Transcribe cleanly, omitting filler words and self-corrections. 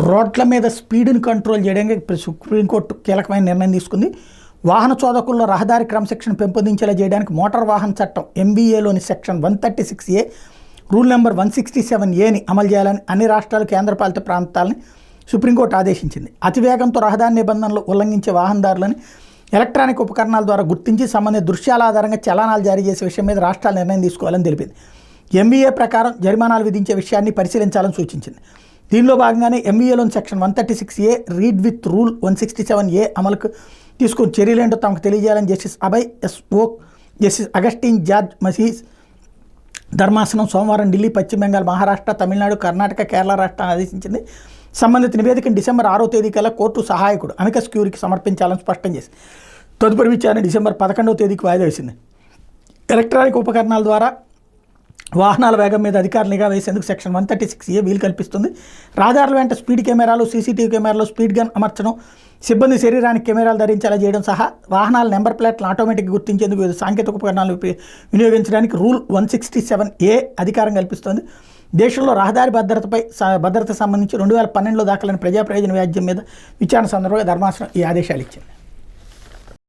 రోడ్ల మీద స్పీడ్ని కంట్రోల్ చేయడానికి సుప్రీంకోర్టు కీలకమైన నిర్ణయం తీసుకుంది. వాహన చోదకుల్లో రహదారి క్రమశిక్షణ పెంపొందించేలా చేయడానికి మోటార్ వాహన చట్టం MVAలోని సెక్షన్ 136A రూల్ నెంబర్ 167Aని అమలు చేయాలని అన్ని రాష్ట్రాలు కేంద్రపాలిత ప్రాంతాలని సుప్రీంకోర్టు ఆదేశించింది. అతివేగంతో రహదారి నిబంధనలు ఉల్లంఘించే వాహనదారులని ఎలక్ట్రానిక్ ఉపకరణాల ద్వారా గుర్తించి సంబంధిత దృశ్యాల ఆధారంగా చలానాలు జారీ చేసే విషయం మీద రాష్ట్రాలు నిర్ణయం తీసుకోవాలని తెలిపింది. MVA ప్రకారం జరిమానాలు విధించే విషయాన్ని పరిశీలించాలని సూచించింది. దీనిలో భాగంగానే MVAలోని section 136A read with rule 167A అమలుకు తీసుకుని చర్యలేంటో తమకు తెలియజేయాలని justice Abhay S Oka, justice Augustine George Masih ధర్మాసనం సోమవారం ఢిల్లీ, పశ్చిమ బెంగాల్, మహారాష్ట్ర, తమిళనాడు, కర్ణాటక, కేరళ రాష్ట్రాన్ని ఆదేశించింది. సంబంధిత నివేదికను డిసెంబర్ 6వ తేదీ కల్లా కోర్టు సహాయకుడు అమికస్ క్యూరీకి సమర్పించాలని స్పష్టం చేసి తదుపరి విచారణ డిసెంబర్ 11వ తేదీకి వాయిదా వేసింది. ఎలక్ట్రానిక్ ఉపకరణాల ద్వారా వాహనాల వేగం మీద అధికారులు నిఘా వేసేందుకు సెక్షన్ 136A వీలు కల్పిస్తుంది. రహదారుల వెంట స్పీడ్ కెమెరాలు, CCTV కెమెరాలు, స్పీడ్ గన్ అమర్చడం, సిబ్బంది శరీరానికి కెమెరాలు ధరించేలా చేయడం సహా వాహనాల నెంబర్ ప్లేట్లను ఆటోమేటిక్గా గుర్తించేందుకు వివిధ సాంకేతిక ఉపకరణాలు వినియోగించడానికి రూల్ 167A అధికారం కల్పిస్తోంది. దేశంలో రహదారి భద్రత సంబంధించి 2012లో దాఖలైన ప్రజా ప్రయోజన వ్యాజ్యం మీద విచారణ సందర్భంగా ధర్మాసనం ఈ ఆదేశాలు ఇచ్చింది.